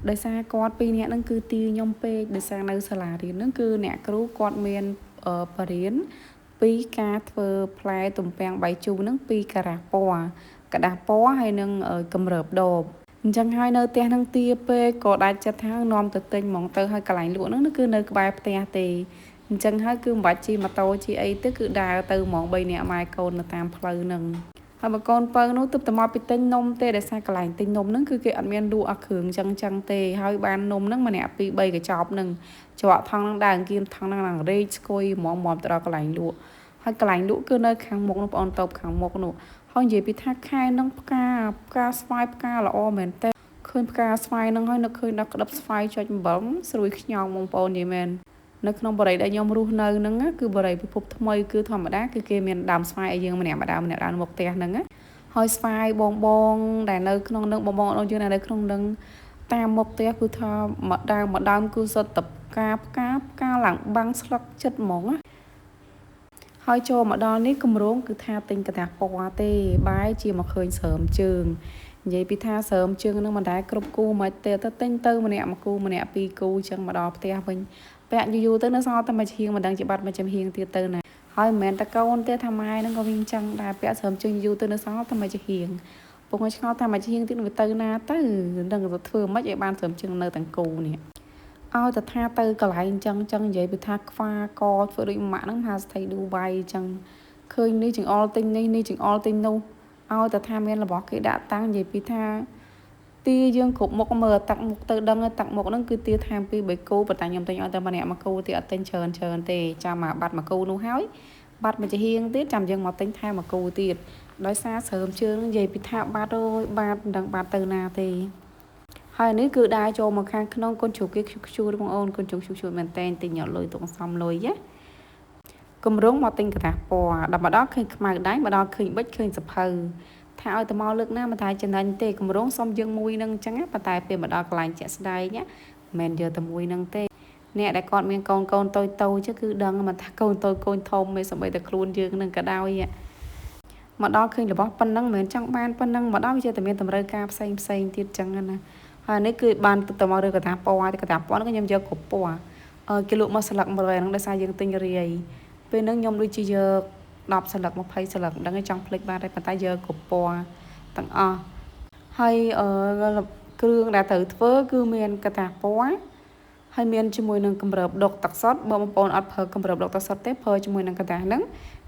ដោយសារគាត់ពីរនាក់ហ្នឹងគឺទីខ្ញុំពេកដោយសារនៅសាលារៀនហ្នឹងគឺអ្នកគ្រូគាត់មានបរិញ្ញាពីការធ្វើផ្លែទំពាំងបាយជូរហ្នឹងពីការ៉ាស់ពណ៌กระดาษពណ៌ហើយនឹងគម្របដបអញ្ចឹងហើយនៅផ្ទះហ្នឹងទាពេកក៏ដាច់ចិត្តថានាំទៅទិញហ្មងទៅហើយកន្លែងលក់ហ្នឹងគឺនៅក្បែរផ្ទះទេអញ្ចឹងហើយគឺមិនបាច់ជិះម៉ូតូជិះអីទេគឺដើរទៅហ្មង3នាក់ម៉ែកូននៅតាមផ្លូវហ្នឹងហើយបើកូនពៅនោះទើបតែមកពីទិញនំទេដោយសារកន្លែងទិញនំហ្នឹងគឺគេអត់មានលក់អាគ្រឿងចឹងទេហើយបាននំហ្នឹងម្នាក់2 3កញ្ចប់ហ្នឹងច្រកថងហ្នឹងដើរអង្គាមថងហ្នឹងរែកស្គួយហ្មងទៅដល់កន្លែងលក់ហើយកន្លែងលក់គឺនៅខាងមុខនោះបងអូនតបខាងមុខនោះហើយនិយាយពីថាខែហ្នឹងផ្កាស្វាយផ្កាល្អមែនតើឃើញផ្កាស្វាយហ្នឹងហើយនឹកឃើញដល់ក្តឹបស្វាយចុចអំបិលស្រួយខ្ញងបងប្អូននិយាយមែននៅក្នុងបរិយាដែលខ្ញុំរស់នៅហ្នឹងគឺបរិយាពិភពថ្មីគឺធម្មតាគឺគេមានដើមស្វាយឲ្យយើងម្នាក់ម្ដងមុខផ្ទះហ្នឹងហើយស្វាយបងដែលនៅក្នុងហ្នឹងបងអូនយើងនៅក្នុងហ្នឹងតាមមុខផ្ទះគឺថាម្ដងគឺសុទ្ធតែផ្កាឡើងបាំងស្លឹកចិត្តហ្មងហើយចូលមកដល់នេះគម្រោងគឺថាទិញកតាពណ៌ទេបាយជាមកឃើញស្រើមជើងនិយាយពីថាស្រើមជើងនឹងមិនដែលគ្រប់គូមិនទេទៅទិញទៅម្នាក់មួយគូម្នាក់ពីរគូចឹងមកដល់ផ្ទះវិញពាក់យូរទៅនៅសល់តែមួយហៀងមិនដឹងជាបាត់មួយចំហៀងទៀតទៅណាហើយមិនមែនតែកូនទេថាម៉ែហ្នឹងក៏វិញចឹងដែរពាក់ស្រើមជើងយូរទៅនៅសល់តែមួយចំហៀងពុកឲ្យឆ្ងល់ថាមួយចំហៀងទៀតវាទៅណាទៅនឹងទៅធ្វើមិនឲ្យបានស្រើមជើងនៅទាំងគូនេះឲ្យតែថាទៅកន្លែងអញ្ចឹងនិយាយពីថាខ្វាកធ្វើដូចម៉ាក់ហ្នឹងហាស្ថៃឌូបៃអញ្ចឹងឃើញនេះចង្អុលទិញនេះចង្អុលទិញនោះឲ្យតែថាមានរបស់គេដាក់តាំងនិយាយពីថាទីយើងគ្រប់មុខមើលតាក់មុខទៅដឹងតាក់មុខហ្នឹងគឺទាថែមពី3គូប៉ុន្តែខ្ញុំទិញឲ្យតែម្នាក់មួយគូទៀតអត់ទិញច្រើនទេចាំមកបាត់មួយគូនោះហើយបាត់មួយចំហៀងទៀតចាំយើងមកទិញថែមមួយគូទៀតដោយសារស្រើមជើងនិយាយពីថាបាត់អើយបាត់មិនដឹងបាត់ទៅណាទេហើយនេះគឺដើរចូលមកខាងក្នុងកូនជ្រូកគេខ្ជូរបងអូនកូនជ្រូកខ្ជូរមែនតែនទិញយកលុយទុកសំលុយណាគម្រោងមកទិញកតាស់ពណ៌ដល់មកដល់ឃើញខ្មៅដៃមកដល់ឃើញបិចឃើញសភៅថាឲ្យទៅមកលើកណាមិនថាចំណេញទេគម្រោងសុំយើងមួយនឹងអញ្ចឹងប៉ុន្តែពេលមកដល់កន្លែងជាក់ស្ដែងមិនមែនយកតែមួយនឹងទេអ្នកដែលគាត់មានកូនតូចគឺដឹងមិនថាកូនតូចកូនធំមិនសូម្បីតែខ្លួនយើងនឹងក៏ដោយមកដល់ឃើញរបស់ប៉ុណ្ណឹងមិនមែនចង់បានប៉ុណ្ណឹងមកដល់វាតែមានតម្រូវការផ្សេងទៀតចឹងណាហើយនេះគឺបានទៅមករើកតាពណ៌កតាពណ៌ហ្នឹងខ្ញុំយកគ្រប់ពណ៌គេលក់មកស្លឹក100ហ្នឹងដោយសារយើងទិញរាយពេលហ្នឹងខ្ញុំដូចជាយក10ស្លឹក20ស្លឹកមិនដឹងឯងចង់ភ្លេចបានតែប៉ុន្តែយកគ្រប់ពណ៌ទាំងអស់ហើយគ្រឿងដែលត្រូវធ្វើគឺមានកតាពណ៌ហើយមានជាមួយនឹងគម្របដុកទឹកសុទ្ធបងប្អូនអត់ប្រើគម្របដុកទឹកសុទ្ធទេប្រើជាមួយនឹងកតាហ្នឹង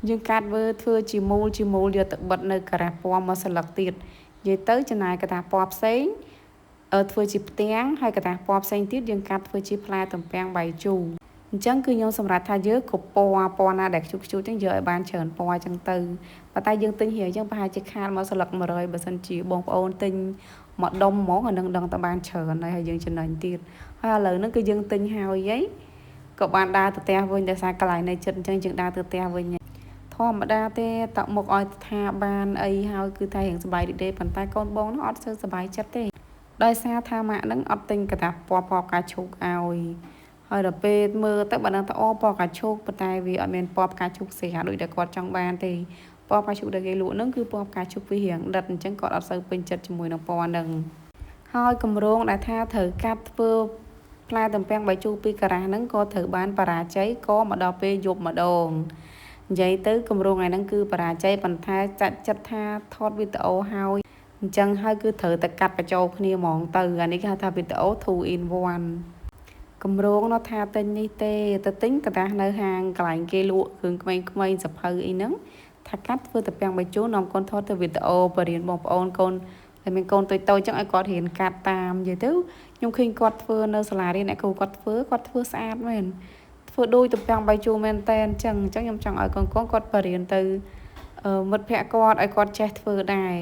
យើងកាត់ធ្វើជាមូលយកទៅបិទនៅការ៉ាស់ពណ៌មកស្លឹកទៀតនិយាយទៅចំណាយកតាពណ៌ផ្សេងធ្វើជាផ្ទាំងហើយកតាស់ពណ៌ផ្សេងទៀតយើងកាត់ធ្វើជាផ្លែទំពាំងបាយជូរអញ្ចឹងគឺខ្ញុំសម្រាប់ថាយើងគ្រប់ពណ៌ណាដែលខ្ជូតចឹងយកឲ្យបានច្រើនពណ៌អញ្ចឹងទៅប៉ុន្តែយើងទិញរាយអញ្ចឹងប្រហែលជាខាតមកស្លឹក100បើសិនជាបងប្អូនទិញមកដុំហ្មងអានឹងដឹងតែបានច្រើនហើយយើងចំណេញទៀតហើយឥឡូវហ្នឹងគឺយើងទិញហើយក៏បានដើរទៅផ្ទះវិញដោយសារកន្លែងនៅចិត្តអញ្ចឹងយើងដើរទៅផ្ទះវិញធម្មតាទេតក់មុខឲ្យថាបានអីហើយគឺតែរៀងសប្បាយរីករាយប៉ុន្តែកូនបងនោះអត់សូវសប្បាយចិត្តទេដោយសារថាម៉ាក់ហ្នឹងអត់ទិញកតាពណ៌ផ្កាឈូកឲ្យហើយដល់ពេលមើលទៅបើដឹងថាអូពណ៌ផ្កាឈូកប៉ុន្តែវាអត់មានពណ៌ផ្កាឈូកស្អាតដូចតែគាត់ចង់បានទេពណ៌ផ្កាឈូកដែលគេលក់ហ្នឹងគឺពណ៌ផ្កាឈូកវារៀងដិតអញ្ចឹងគាត់អត់សូវពេញចិត្តជាមួយនឹងពណ៌ហ្នឹងហើយគម្រោងដែលថាត្រូវកាត់ធ្វើផ្លែទំពាំងបាយជូរពីការ៉ាស់ហ្នឹងក៏ត្រូវបានបរាជ័យក៏មកដល់ពេលយប់ម្ដងនិយាយទៅគម្រោងឯហ្នឹងគឺបរាជ័យប៉ុន្តែចាត់ចិត្តថាថតវីដេអូហើយអញ្ចឹងហើយគឺត្រូវតែកាត់បញ្ចូលគ្នាហ្មងទៅអានេះគេហៅថាវីដេអូ 2 in 1គម្រោងនោះថាទិញនេះទេទៅទិញកតាស់នៅហាងកន្លែងគេលក់គ្រឿងក្មេងសភៅអីហ្នឹងថាកាត់ធ្វើតែពាំងបាយជូរនាំកូនថតទៅវីដេអូបរិញ្ញាបងប្អូនកូនតែមានកូនតូចអញ្ចឹងឲ្យគាត់រៀនកាត់តាមនិយាយទៅខ្ញុំឃើញគាត់ធ្វើនៅសាលារៀនអ្នកគ្រូគាត់ធ្វើស្អាតមែនធ្វើដូចតែពាំងបាយជូរមែនតែអញ្ចឹងខ្ញុំចង់ឲ្យកូនគាត់បរិញ្ញាទៅមិត្តភ័ក្តិគាត់ឲ្យគាត់ចេះធ្វើដែរ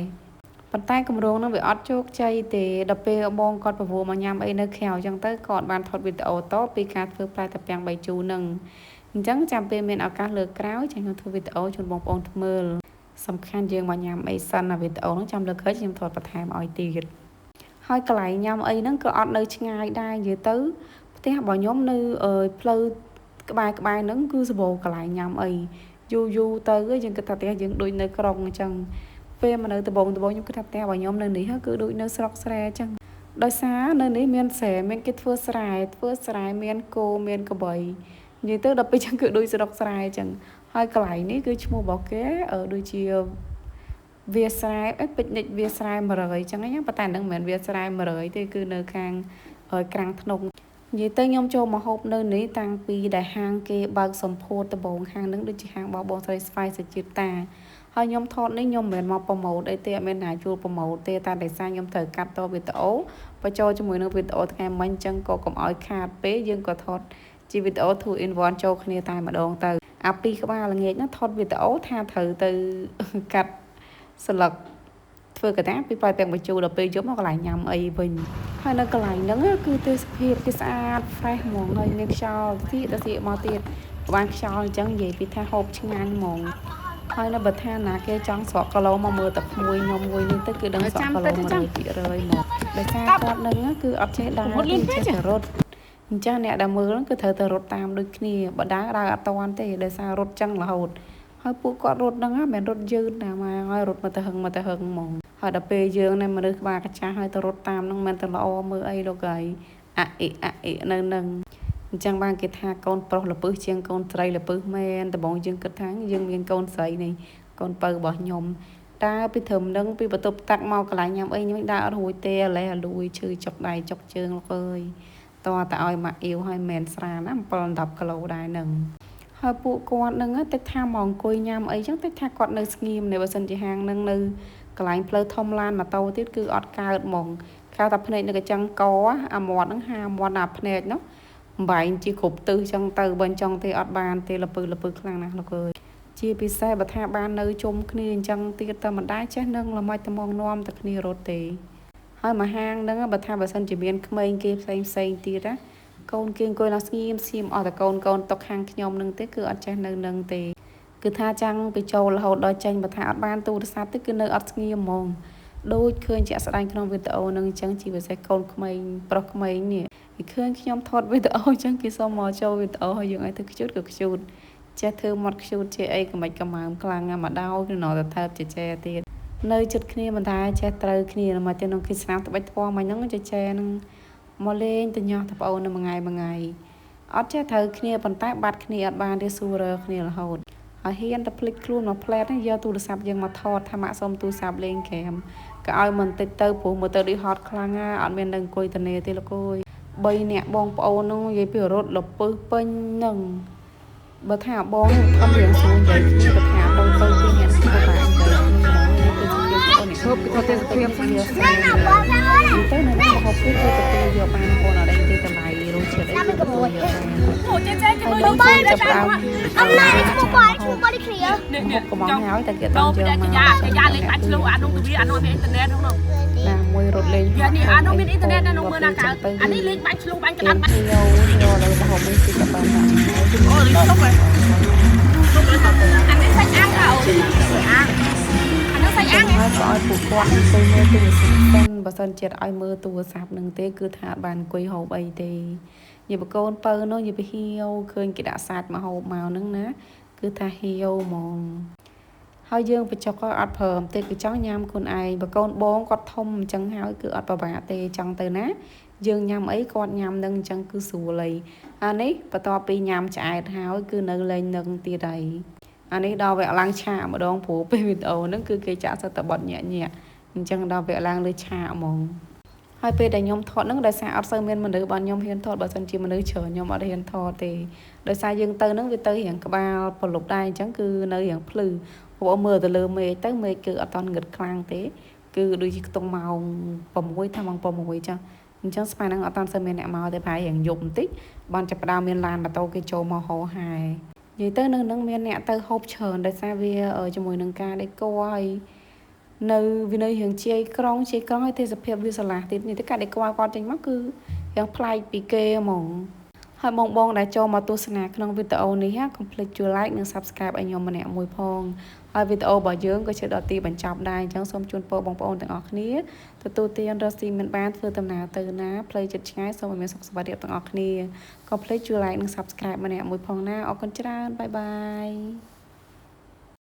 ប៉ុន្តែគម្រោងហ្នឹងវាអត់ជោគជ័យទេដល់ពេលបងគាត់ប្រវោមកញ៉ាំអីនៅក្រៅអញ្ចឹងទៅគាត់បានថតវីដេអូតពីការធ្វើផ្លែតាពាំងបាយជូរហ្នឹងអញ្ចឹងចាំពេលមានឱកាសលើកក្រោយចាំខ្ញុំធ្វើវីដេអូជូនបងប្អូនមើលសំខាន់យើងមកញ៉ាំអីសិនណាវីដេអូហ្នឹងចាំលើកក្រោយខ្ញុំថតបន្ថែមឲ្យទៀតហើយកន្លែងញ៉ាំអីហ្នឹងក៏អត់នៅឆ្ងាយដែរនិយាយទៅផ្ទះរបស់ខ្ញុំនៅផ្លូវក្បែរហ្នឹងគឺសម្បូរកន្លែងញ៉ាំអីយូរទៅយើងគិតថាផ្ទះយើងដូចនៅក្រុងអញ្ចឹងពេលមកនៅត្បូងខ្ញុំគិតថាផ្ទះរបស់ខ្ញុំនៅនេះគឺដូចនៅស្រុកស្រែអញ្ចឹង ដោយសារនៅនេះមានស្រែមានគេធ្វើស្រែមានគោមានក្របីនិយាយទៅដល់ពេលចឹងគឺដូចស្រុកស្រែចឹងហើយកន្លែងនេះគឺឈ្មោះរបស់គេដូចជាវាស្រែពេជ្រនិចវាស្រែ100ចឹងហ្នឹងប៉ុន្តែនឹងមិនមែនវាស្រែ100ទេគឺនៅខាងក្រាំងធ្នងនិយាយទៅខ្ញុំចូលមកហូបនៅនេះតាំងពីដែលហាងគេបើកសម្ពោធដំបងហាងហ្នឹងដូចជាហាងបងស្រីស្វាយសុជាតិតាហើយខ្ញុំថតនេះខ្ញុំមិនមែនមកប្រម៉ូទអីទេអត់មានណាជួលប្រម៉ូទទេតែដោយសារខ្ញុំត្រូវកាត់តវីដេអូបញ្ចូលជាមួយនឹងវីដេអូថ្ងៃមិញអញ្ចឹងក៏កុំឲ្យខាតពេកយើងក៏ថតជាវីដេអូ 2 in 1 ចូលគ្នាតែម្ដងទៅអាពីក្បាលល្ងាចណាថតវីដេអូថាត្រូវទៅកាត់ស្លឹកធ្វើកតាពីប៉ោយពាំងបញ្ជូរដល់ពេលយប់មកកន្លែងញ៉ាំអីវិញហើយនៅកន្លែងហ្នឹងគឺទេសភាពគេស្អាត fresh ហ្មងហើយមានខ្យល់ទៀតមកទៀតបានខ្យល់អញ្ចឹងនិយាយពីថាហូបឆ្ងាញ់ហ្មងហើយនៅបើថាណាគេចង់ស្រកគីឡូមកមើលទឹកមួយខ្ញុំមួយនេះទៅគឺដឹងស្រកគីឡូ100%មកដោយសារគាត់នឹងគឺអត់ចេះដើរទេចេះតែរត់អញ្ចឹងអ្នកដែលមើលហ្នឹងគឺត្រូវតែរត់តាមដូចគ្នាបើដើរអត់តាន់ទេដោយសាររត់ចឹងរហូតហើយពួកគាត់រត់ហ្នឹងមិនមែនរត់យឺតណាមកហើយរត់មកទៅហឹងហ្មងហើយដល់ពេលយើងនៅមនុស្សក្បាលកាចាស់ហើយទៅរត់តាមហ្នឹងមិនទៅល្អមើលអីលោកហើយអ៊ីនៅនឹងអញ្ចឹងបានគេថាកូនប្រុសលពឹសជាងកូនស្រីលពឹសមែនដំបងយើងគិតថាយើងមានកូនស្រីនេះកូនពៅរបស់ខ្ញុំដើរពីត្រឹមនឹងពីបន្ទប់តាក់មកកន្លែងញ៉ាំអីខ្ញុំដើរអត់រួចទេឥឡូវលួយឈឺចុកដៃចុកជើងលោកអើយតើឲ្យម៉ាក់អ៊ីវឲ្យមែនស្រាណា7-10គីឡូដែរនឹងហើយពួកគាត់នឹងតែថាមកអង្គុយញ៉ាំអីចឹងតែថាគាត់នៅស្ងៀមនៅបើសិនជាហាងនឹងនៅកន្លែងផ្លូវធំឡានម៉ូតូទៀតគឺអត់កើតហ្មងខៅតែភ្នែកនៅកញ្ចឹងកអាមាត់ហ្នឹងហាមាត់អាភ្នែកនោះបំបែងជាគ្រប់ទិសចឹងទៅបើចង់ទេអត់បានទេលពើខ្លាំងណាស់លោកអើយជាពិសេសបើថាបាននៅជុំគ្នាអញ្ចឹងទៀតតែមិនដែរចេះនឹងល្មិចត្មងនាំតែគ្នារត់ទេហើយមកហាងហ្នឹងបើថាបើសិនជាមានក្មេងគេផ្សេងទៀតណាកូនគេអង្គុយឡើងស្ងៀមអស់តែកូនតុកខាងខ្ញុំនឹងទេគឺអត់ចេះនៅនឹងទេគឺថាចាំងទៅចូលរហូតដល់ចេញបើថាអត់បានទូរស័ព្ទទេគឺនៅអត់ស្ងៀមហ្មងដូចឃើញជាក់ស្ដែងក្នុងវីដេអូនឹងអញ្ចឹងជាពិសេសកូនក្មេងប្រុសក្មេងនេះគេឃើញខ្ញុំថតវីដេអូអញ្ចឹងគេសុំមកចូលវីដេអូហើយយើងឲ្យទៅខ្ជូតក៏ខ្ជូតចេះធ្វើមាត់ខ្ជូតជាអីកម្មិចកំមើមខ្លាំងណាស់មកដោគឺនៅតែថើបចេះទៀតនៅចិត្តគ្នាមិនដែរចេះត្រូវគ្នាមកទៅក្នុងគេស្នាមត្បិចធម៌មកហ្នឹងចេះនឹងមកលេងទៅញ៉ោះទៅប្អូននៅមួយថ្ងៃអត់ចេះត្រូវគ្នាប៉ុន្តែបាត់គ្នាអត់បានទេសួររើគ្នារហូតហើយហ៊ានតែភ្លេចខ្លួនមកផ្លែតយកទូរស័ព្ទយើងមកថតថាម៉ាក់សុំទូរស័ព្ទលេងហ្គេមក៏ឲ្យមិនតិចទៅព្រោះមើលទៅដូចហត់ខ្លាំងណាអត់មាននឹងអង្គុយតនេទេលោកអើយ3នាក់បងប្អូននោះនិយាយពីរត់លពឹសពេញនឹងបើថាបងធំរៀងស្រួលនិយាយគ្នាបើថាបងទៅទីអ្នកស្គាល់បានទៅគ្នាគឺអូនឈប់ទៅទេសភាពទៅនៅក្នុងហូបគឺទៅយកបានបងអត់អីទេតម្លៃរសជាតិអីទៅយកបានអូចេះគេមើលទៅចាប់ដើមអត់ណាឈ្មោះបងនេះគ្នានេះកំងហើយតែគេដល់យកមកយ៉ាលេងបាច់ឆ្លុះអានោះវាអានោះមានអ៊ីនធឺណិតហ្នឹងណាមួយរត់លេងយ៉ានេះអានោះមានអ៊ីនធឺណិតណានោះមើលណាកើតអានេះលេងបាច់ឆ្លុះបាញ់ក្តាប់បាច់យកដល់ហូបនេះគឺតែបានអូលីសុកហ៎អានេះសាច់អាំងហ៎អូអាំងអានោះសាច់អាំងហើយក៏ឲ្យពួកគាត់ទៅមើលទូរស័ព្ទសិនបើសិនចិត្តឲ្យមើលទូរស័ព្ទនឹងទេគឺថាបានអង្គុយហូបអីទេនិយាយបកូនបើនោះនិយាយពីហៀវឃើញគេដាក់សាច់មកហូបមកហ្នឹងណាគឺថាហៀវហ្មងហើយយើងបញ្ចុកក៏អត់ព្រមទេគឺចង់ញ៉ាំខ្លួនឯងបកូនបងគាត់ធំអញ្ចឹងហើយគឺអត់ប្របាកទេចង់ទៅណាយើងញ៉ាំអីគាត់ញ៉ាំនឹងអញ្ចឹងគឺស្រួលអានេះបន្ទាប់ពីញ៉ាំឆ្អែតហើយគឺនៅលេងនឹងទៀតហើយអានេះដល់វគ្គឡើងឆាកម្ដងព្រោះពេលវីដេអូហ្នឹងគឺគេចាក់សិតតែបត់ញាក់អញ្ចឹងដល់វគ្គឡើងលើឆាហ្មងហើយពេលដែលខ្ញុំថតហ្នឹងដោយសារអត់សូវមានមនុស្សបានខ្ញុំហ៊ានថតបើសិនជាមនុស្សច្រើនខ្ញុំអត់ហ៊ានថតទេដោយសារយើងទៅហ្នឹងវាទៅរៀងក្បាលប្រលប់ដែរអញ្ចឹងគឺនៅរៀងភ្លឺព្រោះមើលទៅលើមេឃទៅមេឃគឺអត់តន់ងឹតខ្លាំងទេគឺដូចជាខ្ទង់ម៉ោង6ថាម៉ោង6ចាអញ្ចឹងស្ប៉ាហ្នឹងអត់តន់សូវមានអ្នកមកទេប្រហែលរៀងយប់បន្តិចបានចាប់ផ្ដើមមានឡានម៉ូតូគេចូលមកហោហែនិយាយទៅនឹងមានអ្នកទៅហូបច្រើនដោយសារវាជាមួយនឹងការដេកគួរហើយនៅវានៅរៀងជាយក្រុងហើយទេសភាពវាស្រឡះទៀតនេះទៅកាត់ដេកគួរគាត់ចេញមកគឺរៀងប្លែកពីគេហ្មងហើយបងដែលចូលមកទស្សនាក្នុងវីដេអូនេះកុំភ្លេចជួយ like និង subscribe ឲ្យខ្ញុំម្នាក់មួយផងហើយវីដេអូរបស់យើងក៏ជិតដល់ទីបញ្ចប់ដែរអញ្ចឹងសូមជូនពរបងប្អូនទាំងអស់គ្នាទទួលទានរស់ស៊ីមិនបានធ្វើដំណើរទៅណាផ្លូវចិត្តឆ្ងាយសូមឲ្យមានសុខសប្បាយភាពទាំងអស់គ្នាកុំភ្លេចជួយ like និង subscribe ម្នាក់មួយផងណាអរគុណច្រើនបាយបាយ